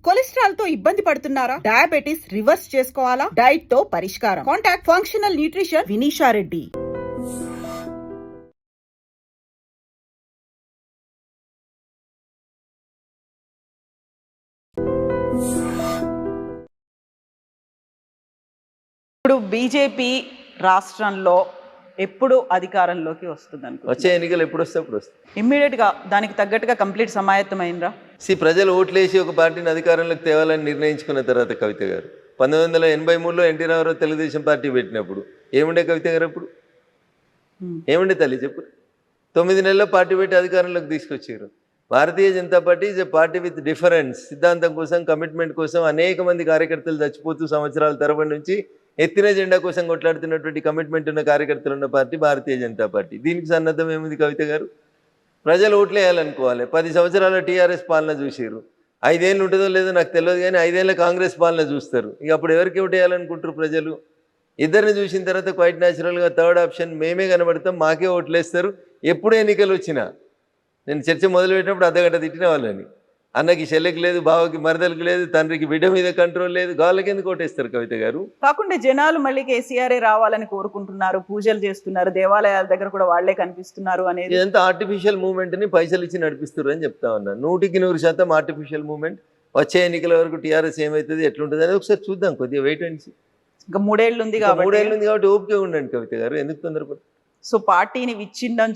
Cholesterol తో ఇబ్బంది పడుతున్నారా? డయాబెటిస్ రివర్స్ చేసుకోవాలా? డైట్ తో పరిష్కారం. Contact functional nutrition Vinisha Reddy. ఇప్పుడు బీజేపీ రాష్ట్రంలో ఎప్పుడు అధికారంలోకి వస్తుంది అనుకో? వచ్చే ఎన్నికలు ఎప్పుడు వస్తే అప్పుడు వస్తాయి. ఇమ్మీడియట్ గా దానికి తగ్గట్టుగా కంప్లీట్ సమాయత్తమైందా? ప్రజలు ఓట్లేసి ఒక పార్టీని అధికారంలోకి తేవాలని నిర్ణయించుకున్న తర్వాత కవిత గారు 1983లో ఎన్టీ రామారావు తెలుగుదేశం పార్టీ పెట్టినప్పుడు ఏముండే కవిత గారు? అప్పుడు ఏముండే తల్లి చెప్పు. 9 నెలల్లో పార్టీ పెట్టి అధికారంలోకి తీసుకొచ్చారు. Bharatiya Janata party is a party with difference. సిద్ధాంతం కోసం, కమిట్మెంట్ కోసం అనేక మంది కార్యకర్తలు చచ్చిపోతూ సంవత్సరాల తరబడి నుంచి ఎత్తిన జెండా కోసం కొట్లాడుతున్నటువంటి కమిట్మెంట్ ఉన్న కార్యకర్తలు ఉన్న పార్టీ భారతీయ జనతా పార్టీ. దీనికి సన్నద్ధం ఏముంది కవిత గారు? ప్రజలు ఓట్లు వేయాలనుకోవాలి. 10 సంవత్సరాల టీఆర్ఎస్ పాలన చూసారు. 5 ఏళ్ళు ఉంటుందో లేదో నాకు తెలియదు, కానీ 5 ఏళ్ళ కాంగ్రెస్ పాలన చూస్తారు. ఇక అప్పుడు ఎవరికి ఓటు వేయాలనుకుంటారు ప్రజలు? ఇద్దరిని చూసిన తర్వాత క్వైట్ న్యాచురల్గా థర్డ్ ఆప్షన్ మేమే కనబడతాం, మాకే ఓట్లు వేస్తారు. ఎప్పుడు ఎన్నికలు వచ్చినా నేను చర్చ మొదలుపెట్టినప్పుడు అర్ధగంట తిట్టిన వాళ్ళని. అన్నకి చెల్లెకి లేదు, బావకి మరదలకి లేదు, తండ్రికి బిడ్డ మీద కంట్రోల్ లేదు, గాళ్ళకి ఎందుకు ఓటేస్తారు కవిత గారు? కాకుండా జనాలు మళ్ళీ కేసీఆరే రావాలని కోరుకుంటున్నారు, పూజలు చేస్తున్నారు, దేవాలయాల దగ్గర కూడా వాళ్లే కనిపిస్తున్నారు అనేది ఇదంతా ఆర్టిఫిషియల్ మూవ్మెంట్ని పైసలు ఇచ్చి నడిపిస్తారు అని చెప్తా ఉన్నాను. 100% ఆర్టిఫిషియల్ మూవ్మెంట్. వచ్చే ఎన్నికల వరకు టీఆర్ఎస్ ఏమవుతుంది, ఎట్లుంటుంది అనేది ఒకసారి చూద్దాం. కొద్దిగా వెయిట్ అండ్ సీ. ఇంకా 3 ఏళ్ళు ఉంది కాబట్టి ఓపిక ఉండండి కవిత గారు, ఎందుకు తొందరపడి. సో పార్టీని విచ్ఛిన్నం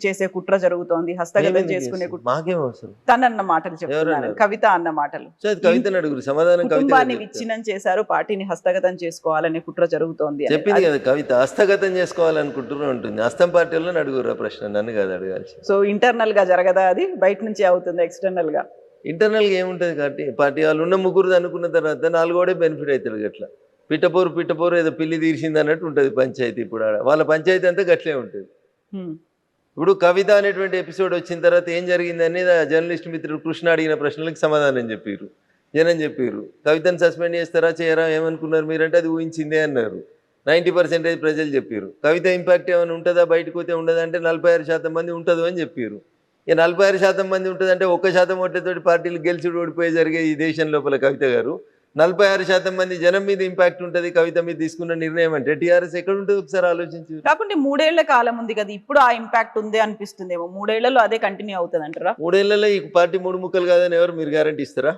చేసే కుట్ర జరుగుతోంది, హస్తగతం చేసుకునే కుట్ర. మాకేం అవసరం? తనన్న మాటలు చెప్తున్నారు, కవిత అన్న మాటలు. కవితను అడుగురు సమాధానం. కుటుంబాన్ని విచ్ఛిన్నం చేశారు, పార్టీని హస్తగతం చేసుకోవాలనే కుట్ర జరుగుతోంది చెప్పింది కదా కవిత. హస్తగతం చేసుకోవాలనుకుంటున్నా ఉంటుంది. హస్తం పార్టీలో అడుగురు ప్రశ్న, నన్ను కాదు అడగాల్సి. సో ఇంటర్నల్ గా జరగదా అది? బయట నుంచి అవుతుంది ఎక్స్టర్నల్ గా? ఇంటర్నల్ గా ఏముంటుంది కాబట్టి పార్టీ వాళ్ళు ఉన్న ముగ్గురు అనుకున్న తర్వాత 4 బెనిఫిట్ అవుతారు. గట్లా పిట్టపోరు ఏదో పిల్లి తీర్చింది అన్నట్టు ఉంటుంది పంచాయతీ. ఇప్పుడు వాళ్ళ పంచాయతీ అంతా గట్లే ఉంటుంది. ఇప్పుడు కవిత అనేటువంటి ఎపిసోడ్ వచ్చిన తర్వాత ఏం జరిగింది అనేది జర్నలిస్ట్ మిత్రుడు కృష్ణ అడిగిన ప్రశ్నలకు సమాధానం చెప్పారు. జనం చెప్పారు కవితను సస్పెండ్ చేస్తారా చేయరా ఏమనుకున్నారు మీరంటే అది ఊహించిందే అన్నారు. 90% ప్రజలు చెప్పారు. కవిత ఇంపాక్ట్ ఏమైనా ఉంటుందా, బయటకు పోతే ఉండదంటే 46% మంది ఉంటుంది అని చెప్పారు. ఇక 46% మంది ఉంటుందంటే 1% ఓట్లతోటి పార్టీలు గెలిచి ఓడిపోయి జరిగే ఈ దేశం లోపల కవిత గారు 46% మంది జనం మీద ఇంపాక్ట్ ఉంటుంది కవిత మీద తీసుకున్న నిర్ణయం అంటే టీఆర్ఎస్ ఎక్కడ ఉంటుంది ఒకసారి ఆలోచించి. కాకుంటే 3 ఏళ్ల కాలం ఉంది కదా, ఇప్పుడు ఆ ఇంపాక్ట్ ఉంది అనిపిస్తుందేమో. 3 ఏళ్లలో అదే కంటిన్యూ అవుతుంది అంటారా? 3 ఏళ్లలో ఈ పార్టీ 3 ముక్కలు కాదని ఎవరు మీరు గ్యారంటీ ఇస్తారా?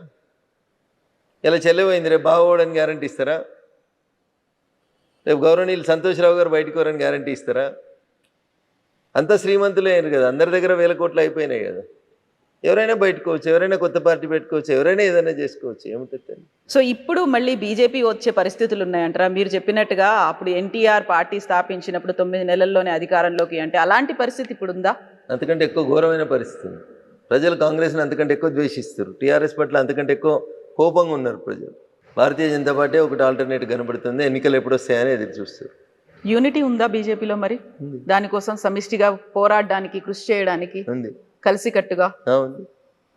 ఇలా చెల్లెపోయింది రేపు బాగోవడానికి గ్యారంటీ ఇస్తారా? రేపు గౌరవనీయులు సంతోష్రావు గారు బయటకు వరని గ్యారంటీ ఇస్తారా? అంతా శ్రీమంతులే అయ్యారు కదా, అందరి దగ్గర 1000 కోట్లు అయిపోయినాయి కదా. ఎవరైనా బయటకోవచ్చు, ఎవరైనా కొత్త పార్టీ పెట్టుకోవచ్చు, ఎవరైనా ఏదైనా చేసుకోవచ్చు, ఏముంటుంది. సో ఇప్పుడు మళ్ళీ బీజేపీ వచ్చే పరిస్థితులు ఉన్నాయంటారా? మీరు చెప్పినట్టుగా అప్పుడు ఎన్టీఆర్ పార్టీ స్థాపించినప్పుడు 9 నెలల్లోనే అధికారంలోకి అంటే అలాంటి పరిస్థితి ఇప్పుడు ఉందా? అంతకంటే ఎక్కువ ఘోరమైన పరిస్థితి. ప్రజలు కాంగ్రెస్ని అంతకంటే ఎక్కువ ద్వేషిస్తారు, టీఆర్ఎస్ పట్ల అంతకంటే ఎక్కువ కోపంగా ఉన్నారు ప్రజలు. భారతీయ జనతా పార్టీ ఒకటి ఆల్టర్నేట్ కనబడుతుంది. ఎన్నికలు ఎప్పుడు వస్తాయని ఎదురు చూస్తారు. యూనిటీ ఉందా బీజేపీలో? మరి దానికోసం సమిష్టిగా పోరాడడానికి, కృషి చేయడానికి ఉంది, కలిసికట్టుగా ఉంది.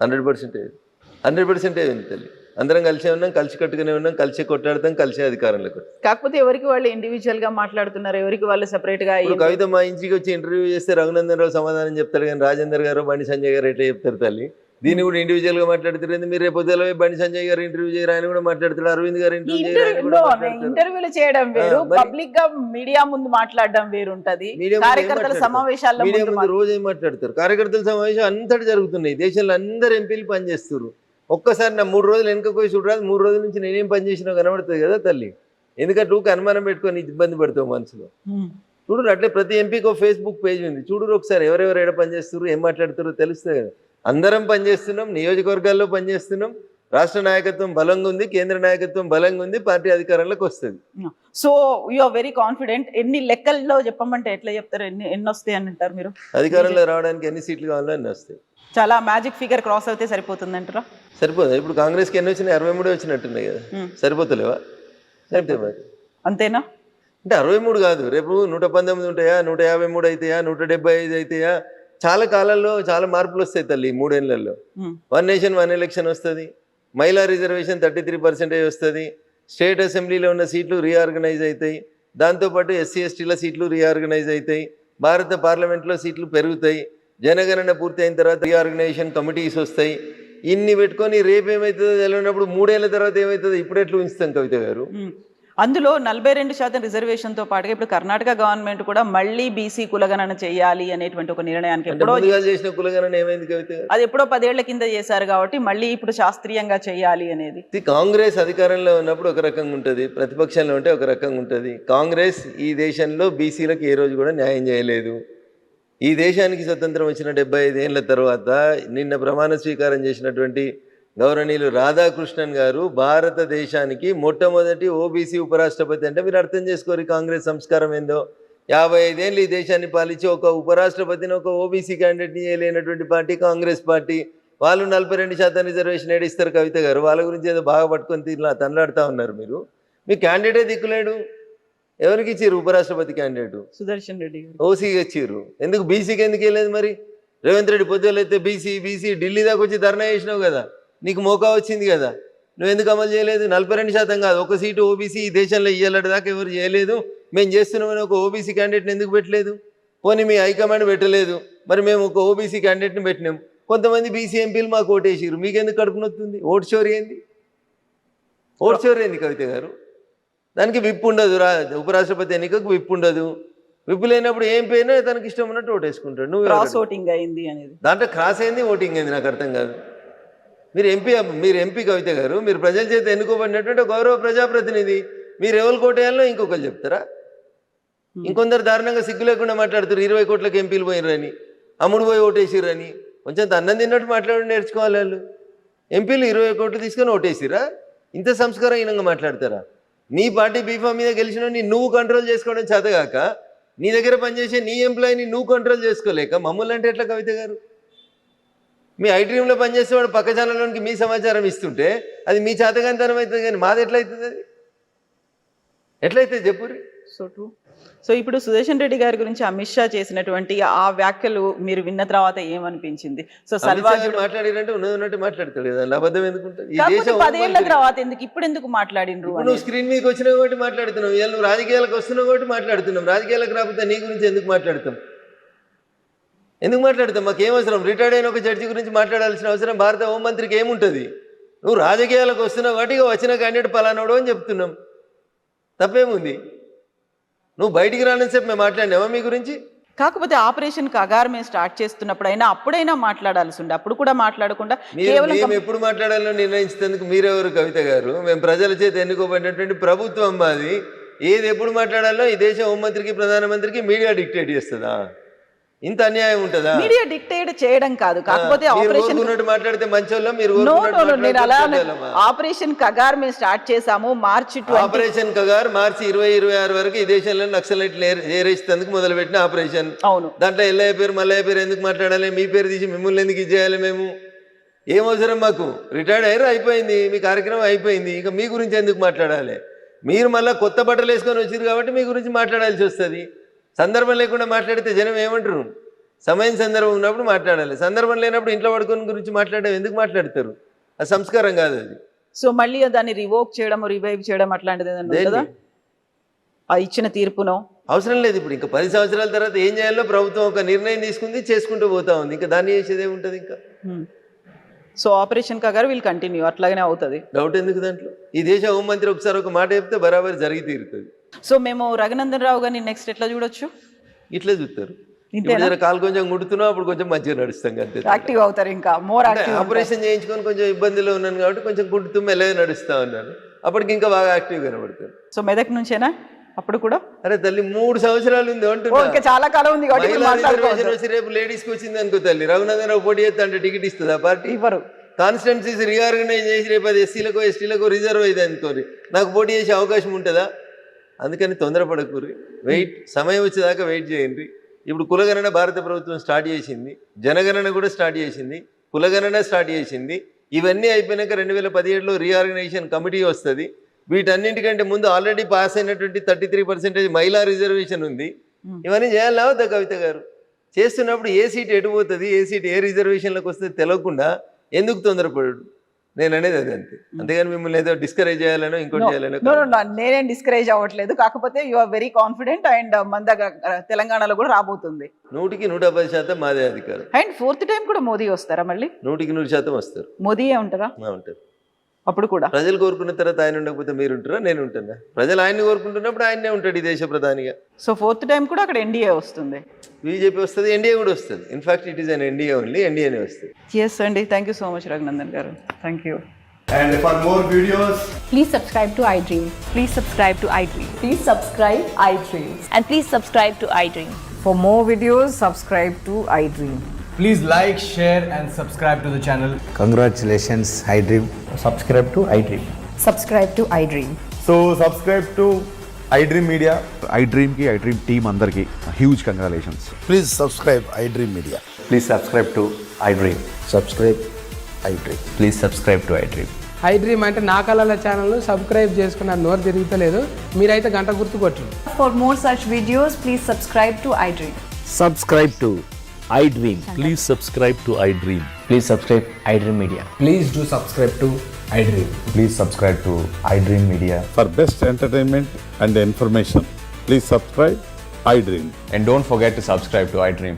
100% ఉంది తల్లి. అందరం కలిసే ఉన్నాం, కలిసి కట్టుకునే ఉన్నాం, కలిసి కొట్లాడతాం, కలిసే అధికారంలోకి. కాకపోతే ఎవరికి వాళ్ళు ఇండివిజువల్ గా మాట్లాడుతున్నారు, ఎవరికి వాళ్ళు సెపరేట్ గా. కవిత మా ఇంటికి వచ్చి ఇంటర్వ్యూ చేస్తే రఘునందన్ రావు సమాధానం చెప్తాడు, కానీ రాజేందర్ గారు బండి సంజయ్ గారు ఎట్లా చెప్తారు తల్లి? దీన్ని కూడా ఇండివిజువల్ గా మాట్లాడుతారు. మీరు రేపు పొద్దున బండి సంజయ్ గారు ఇంటర్వ్యూ చేయరు, ఆయన కూడా మాట్లాడుతారు. అరవింద్ గారు ఇంటర్వ్యూలు చేయడం వేరు, పబ్లిక్ గా మీడియా ముందు మాట్లాడడం వేరు ఉంటది. కార్యకర్తల సమావేశాల్లో మీడియా ముందు రోజు ఏం మాట్లాడతారు? కార్యకర్తల సమావేశం అంతటి జరుగుతున్నాయి, దేశంలో అందరు ఎంపీలు పనిచేస్తారు. ఒక్కసారి నా 3 రోజులు వెనుక పోయి చూడరాదు, 3 రోజుల నుంచి నేనేం పని చేసినా కనబడుతుంది కదా తల్లి. ఎందుకంటే ఊరికి అనుమానం పెట్టుకొని ఇబ్బంది పడతావు మనసులో. చూడు అట్లే ప్రతి ఎంపీకి ఫేస్బుక్ పేజ్ ఉంది, చూడు ఒకసారి ఎవరెవరు ఎక్కడ పనిచేస్తారు, ఏం మాట్లాడుతారో తెలుస్తుంది కదా. అందరం పనిచేస్తున్నాం, నియోజకవర్గాల్లో పనిచేస్తున్నాం, రాష్ట్ర నాయకత్వం బలంగా ఉంది, కేంద్ర నాయకత్వం బలంగా ఉంది, పార్టీ అధికారంలోకి వస్తుంది. So you are very confident. ఎన్ని లెక్కల్లో చెప్పమంటే ఎట్లా చెప్తారు? ఎన్ని వస్తాయి అని అంటారు మీరు? అధికారంలో రావడానికి ఎన్ని సీట్లు కావాలో అన్ని వస్తాయి. చాలా మ్యాజిక్ ఫిగర్ క్రాస్ అయితే సరిపోతుంది అంటారా? సరిపోదు. ఇప్పుడు కాంగ్రెస్కి ఎన్ని వచ్చినాయి? 63 వచ్చినట్టున్నాయి కదా, సరిపోతలేవా? అంతేనా? అంటే 63 కాదు, రేపు 119 ఉంటాయా, 153 అవుతాయా, 175 అవుతాయా? చాలా కాలంలో చాలా మార్పులు వస్తాయి తల్లి. 3 ఏళ్లలో 1 నేషన్ 1 ఎలక్షన్ వస్తుంది, మహిళా రిజర్వేషన్ 33% వస్తుంది, స్టేట్ అసెంబ్లీలో ఉన్న సీట్లు రీఆర్గనైజ్ అవుతాయి, దాంతోపాటు ఎస్సీ ఎస్టీల సీట్లు రీఆర్గనైజ్ అవుతాయి, భారత పార్లమెంట్లో సీట్లు పెరుగుతాయి, జనగణన పూర్తి అయిన తర్వాత రీఆర్గనైజేషన్ కమిటీస్ వస్తాయి, ఇన్ని పెట్టుకొని రేపు ఏమవుతుందో తెలియనప్పుడు 3 ఏళ్ల తర్వాత ఏమవుతుందో ఇప్పుడు ఎట్లా ఉంచుతాం కవిత గారు? అందులో 42% రిజర్వేషన్తో పాటుగా ఇప్పుడు కర్ణాటక గవర్నమెంట్ కూడా మళ్ళీ బీసీ కులగణన చేయాలి అనేటువంటి ఒక నిర్ణయానికి అంటే ముందుగా చేసిన కులగణన ఏమైంది కవిత గారు? అది ఎప్పుడో 10 ఏళ్ల కింద చేశారు కాబట్టి మళ్ళీ ఇప్పుడు శాస్త్రీయంగా చేయాలి అనేది. కాంగ్రెస్ అధికారంలో ఉన్నప్పుడు ఒక రకంగా ఉంటుంది, ప్రతిపక్షంలో ఉంటే ఒక రకంగా ఉంటుంది. కాంగ్రెస్ ఈ దేశంలో బీసీలకు ఏ రోజు కూడా న్యాయం చేయలేదు. ఈ దేశానికి స్వతంత్రం వచ్చిన 75 ఏళ్ల తర్వాత నిన్న ప్రమాణ స్వీకారం చేసినటువంటి గౌరవనీయులు రాధాకృష్ణన్ గారు భారతదేశానికి మొట్టమొదటి ఓబీసీ ఉపరాష్ట్రపతి. అంటే మీరు అర్థం చేసుకోరు కాంగ్రెస్ సంస్కారం ఏందో. 55 ఏళ్ళు ఈ దేశాన్ని పాలించి ఒక ఉపరాష్ట్రపతిని ఒక ఓబీసీ క్యాండిడేట్ని చేయలేనటువంటి పార్టీ కాంగ్రెస్ పార్టీ. వాళ్ళు 42% రిజర్వేషన్ ఏడిస్తారు కవిత గారు. వాళ్ళ గురించి ఏదో బాగా పట్టుకొని తనలాడుతూ ఉన్నారు మీరు. మీ క్యాండిడేటే దిక్కులేడు. ఎవరికి ఇచ్చారు ఉపరాష్ట్రపతి క్యాండిడేట్? సుదర్శన్ రెడ్డి గారు ఓసీకి ఇచ్చారు. ఎందుకు బీసీకి ఎందుకు వెళ్ళలేదు మరి? రేవంత్ రెడ్డి పొద్దులు అయితే బీసీ ఢిల్లీ దాకా వచ్చి ధర్నా చేసినావు కదా, నీకు మోకా వచ్చింది కదా, నువ్వు ఎందుకు అమలు చేయలేదు? 42% కాదు, ఒక సీటు ఓబీసీ ఈ దేశంలో ఇయ్యాలటి దాకా ఎవరు చేయలేదు. మేము చేస్తున్నామని ఒక ఓబీసీ క్యాండిడేట్ని ఎందుకు పెట్టలేదు? పోనీ మీ హైకమాండ్ పెట్టలేదు, మరి మేము ఒక ఓబీసీ క్యాండిడేట్ని పెట్టినాం. కొంతమంది బీసీ ఎంపీలు మాకు ఓటేసారు, మీకెందుకు కడుపు నొత్తుంది? ఓటు చోరీ ఏంది? ఓటు చోరీ ఏంది కవిత గారు? దానికి విప్ ఉండదు. ఉపరాష్ట్రపతి ఎన్నికకు విప్ ఉండదు. విప్ లేనప్పుడు ఏం పోయినా తనకి ఇష్టం ఉన్నట్టు ఓటేసుకుంటాడు. నువ్వు క్రాస్ ఓటింగ్ అయింది అనేది, దాంట్లో క్రాస్ అయింది, ఓటింగ్ అయింది, నాకు అర్థం కాదు. మీరు ఎంపీ కవిత గారు, మీరు ప్రజల చేత ఎన్నుకోబడినటువంటి గౌరవ ప్రజాప్రతినిధి. మీరు ఎవరు కోటేయాలో ఇంకొకరు చెప్తారా? ఇంకొందరు దారుణంగా సిగ్గు లేకుండా మాట్లాడుతారు. 20 కోట్లకు ఎంపీలు పోయినరని, అమ్ముడు పోయి ఓటేసిరని. కొంచెం అన్నం తిన్నట్టు మాట్లాడి నేర్చుకోవాలి వాళ్ళు. ఎంపీలు 20 కోట్లు తీసుకొని ఓటేసిరా? ఇంత సంస్కారహీనంగా మాట్లాడతారా? నీ పార్టీ బీఫామ్ మీద గెలిచిన నువ్వు కంట్రోల్ చేసుకోవడం చేతగాక, నీ దగ్గర పనిచేసే నీ ఎంప్లాయీని నువ్వు కంట్రోల్ చేసుకోలేక మమ్మల్ని అంటే ఎట్లా కవిత గారు? మీ ఐటీఎంలో పనిచేసేవాడు పక్క ఛానల్లోనికి మీ సమాచారం ఇస్తుంటే అది మీ చేతగానితనం అవుతుంది, కానీ మాది ఎట్లయితుంది? అది ఎట్లయితే చెప్పురి. So true. సో ఇప్పుడు సుదర్శన్ రెడ్డి గారి గురించి అమిత్ షా చేసినటువంటి ఆ వ్యాఖ్యలు మీరు విన్న తర్వాత ఏమనిపించింది? సో సల్వాజుడు మాట్లాడినంటే ఉన్నట్టు మాట్లాడతాడు కదా, అబద్ధం ఎందుకుంటుంది? ఈ కాకపోతే దేశం 10 ఏళ్ల తర్వాత ఎందుకు ఇప్పుడు ఎందుకు మాట్లాడినరు? నువ్వు స్క్రీన్ మీదకి వచ్చినావు కాబట్టి మాట్లాడుతున్నావు, ఇవాళ నువ్వు రాజకీయాలకు వస్తున్నావు కాబట్టి మాట్లాడుతున్నాం. రాజకీయాలకు రాకపోతే నీ గురించి ఎందుకు మాట్లాడతాం? మాకు ఏమవసరం? రిటైర్డ్ అయిన ఒక జడ్జి గురించి మాట్లాడాల్సిన అవసరం భారత హోంమంత్రికి ఏముంటుంది? నువ్వు రాజకీయాలకు వస్తున్నావు కాబట్టి వచ్చిన క్యాండిడేట్ పలానాడు అని చెప్తున్నాం, తప్పేముంది? నువ్వు బయటికి రానని చెప్పి మేము మాట్లాడినావా మీ గురించి? కాకపోతే ఆపరేషన్ కగార్ మేము స్టార్ట్ చేస్తున్నప్పుడైనా అప్పుడైనా మాట్లాడాల్సి ఉండే, అప్పుడు కూడా మాట్లాడకుండా కేవలం మేము ఎప్పుడు మాట్లాడాలో నిర్ణయించేందుకు మీరెవరు కవిత గారు? మేము ప్రజల చేత ఎన్నుకోబడినటువంటి ప్రభుత్వం మాది. ఏది ఎప్పుడు మాట్లాడాలో ఈ దేశ హోంమంత్రికి ప్రధానమంత్రికి మీడియా డిక్టేట్ చేస్తుందా? ఇంత అన్యాయం ఉంటుందా? మీడియా డిక్టేట్ చేయడం కాదు, కాకపోతే ఆపరేషన్ మాట్లాడితే మంచోళ్ళ మీరు నేను అలా ఆపరేషన్ కగార్ మేము స్టార్ట్ చేసాము మార్చి 20. ఆపరేషన్ కగార్ మార్చి 2026 వరకు ఈ దేశంలో నక్సలైట్లు ఏరేసేందుకు మొదలుపెట్టిన ఆపరేషన్. అవును, దాంట్లో ఎల్లయ్య పేరు మల్లయ్య పేరు ఎందుకు మాట్లాడాలి? మీ పేరు తీసి మిమ్మల్ని ఎందుకు ఇచ్చేయాలి? మేము ఏం అవసరం మాకు? రిటైర్డ్ అయ్యారు, అయిపోయింది, మీ కార్యక్రమం అయిపోయింది. ఇక మీ గురించి ఎందుకు మాట్లాడాలి? మీరు మళ్ళీ కొత్త బట్టలు వేసుకొని వచ్చారు కాబట్టి మీ గురించి మాట్లాడాల్సి వస్తుంది. సందర్భం లేకుండా మాట్లాడితే జనం ఏమంటారు? సమయం సందర్భం ఉన్నప్పుడు మాట్లాడాలి, సందర్భం లేనప్పుడు ఇంట్లో పడుకొని గురించి మాట్లాడడం ఎందుకు మాట్లాడతారు? అది సంస్కారం కాదు అది. సో మళ్ళీ దాన్ని రివోక్ చేయడం, రివైవ్ చేయడం అట్లాంటిది ఏదైనా ఆ ఇచ్చిన తీర్పునో అవసరం లేదు. ఇప్పుడు ఇంకా 10 సంవత్సరాల తర్వాత ఏం చేయాలో ప్రభుత్వం ఒక నిర్ణయం తీసుకుంది, చేసుకుంటూ పోతా ఉంది. ఇంకా దాన్ని చేసేది ఏముంటుంది ఇంకా? సో ఆపరేషన్ కగారు వీళ్ళు కంటిన్యూ అట్లాగనే అవుతుంది, డౌట్ ఎందుకు దాంట్లో? ఈ దేశ హోంమంత్రి ఒకసారి ఒక మాట చెప్తే బరాబర్ జరిగి తీరుతుంది. సో మేము రఘునందన్ రావు గారిని నెక్స్ట్ ఎట్లా చూడొచ్చు? ఇట్లే చూస్తారు. కాలు కొంచెం గుడుతున్నావు, అప్పుడు కొంచెం మంచిగా నడుస్తాం అంతే. యాక్టివ్ అవుతారు, ఇంకా మోర్ యాక్టివ్. ఆపరేషన్ చేయించుకొని కొంచెం ఇబ్బందిలో ఉన్నాను కాబట్టి కొంచెం గుడుతూ మెల్లగా నడుస్తా ఉన్నాను. అప్పటికి ఇంకా బాగా యాక్టివ్ కనబడతాను. సో మెదక్ నుంచేనా అప్పుడు కూడా? అరే తల్లి 3 సంవత్సరాలు ఉంది అంటున్నా, చాలా కాలం ఉంది. వచ్చి రేపు లేడీస్కి వచ్చింది అనుకో తల్లి, రఘునందన్ రావు పోటీ చేస్తా అంటే టికెట్ ఇస్తుంది ఆ పార్టీ? ఇవ్వరు. కాన్స్టిట్యున్సీస్ రీఆర్గనైజ్ చేసి రేపు అది ఎస్సీలకు ఎస్టీలకు రిజర్వ్ అయింది అనుకోరి, నాకు పోటీ చేసే అవకాశం ఉంటుందా? అందుకని తొందరపడకూరి, వెయిట్, సమయం వచ్చేదాకా వెయిట్ చేయండి. ఇప్పుడు కులగణన భారత ప్రభుత్వం స్టార్ట్ చేసింది, జనగణన కూడా స్టార్ట్ చేసింది, కులగణన స్టార్ట్ చేసింది. ఇవన్నీ అయిపోయినాక 2017లో రీఆర్గనైజేషన్ కమిటీ వస్తుంది. వీటన్నింటికంటే ముందు ఆల్రెడీ పాస్ అయినటువంటి 33% మహిళా రిజర్వేషన్ ఉంది. ఇవన్నీ చేయాలా వద్దా కవిత గారు? చేస్తున్నప్పుడు ఏ సీట్ ఎటు పోతుంది, ఏ సీట్ ఏ రిజర్వేషన్లకు వస్తుంది తెలియకుండా ఎందుకు తొందరపడు? నేను అనేది అది అంతే. అంతేగాని మిమ్మల్ని ఏదో డిస్కరేజ్ చేయాలనో ఇంకోటి చేయాలనో No, no, no, నేనేం డిస్కరేజ్ అవ్వట్లేదు. కాకపోతే you are very confident and మన దగ్గర తెలంగాణలో కూడా రాబోతుంది. 100% మాదే అధికారం. అండ్ ఫోర్త్ టైం కూడా మోదీ వస్తారా మళ్ళీ? 100% వస్తారు. మోదీయే ఉంటారా ఉంటారు. అప్పుడు కూడా? ప్రజలు కోరుకున్న తర్వాత ఆయన ఉండకపోతే మీరు ఉంటారా, నేను ఉంటున్నా? ప్రజలు ఆయన్ని కోరుకుంటున్నప్పుడు ఆయన్నే ఉంటాడు ఈ దేశ ప్రధానిగా. సో ఫోర్త్ టైం కూడా అక్కడ ఎన్డీఏ వస్తుంది. బీజేపీ వస్తుంది, ఎన్డీఏ కూడా వస్తుంది. In fact it is an NDA only, ఎన్డీఏనే వస్తుంది. ఎస్ అండి, thank you so much Raghunandan గారు. Thank you. And for more videos, Please subscribe to iDream. Please subscribe to iDream. Please subscribe iDream. And please subscribe to iDream. For more videos, subscribe to iDream. please like, share and subscribe to the channel. Congratulations, iDream. Subscribe to iDream. Subscribe to iDream. So subscribe to iDream Media. iDream ki iDream team andarki huge congratulations. Please subscribe iDream Media. Please subscribe to iDream. Subscribe iDream. Please subscribe to iDream. iDream అంటే నా కళల channel subscribe చేసుకున్నారు, నోరు తిరుగుతలేదు. మీరైతే గంట గుర్తు కొట్టండి. For more such videos, please subscribe to iDream. Subscribe to iDream. Please subscribe to iDream. Please subscribe iDream Media. Please do subscribe to iDream. Please subscribe to iDream Media. For best entertainment and information, please subscribe iDream. And don't forget to subscribe to iDream.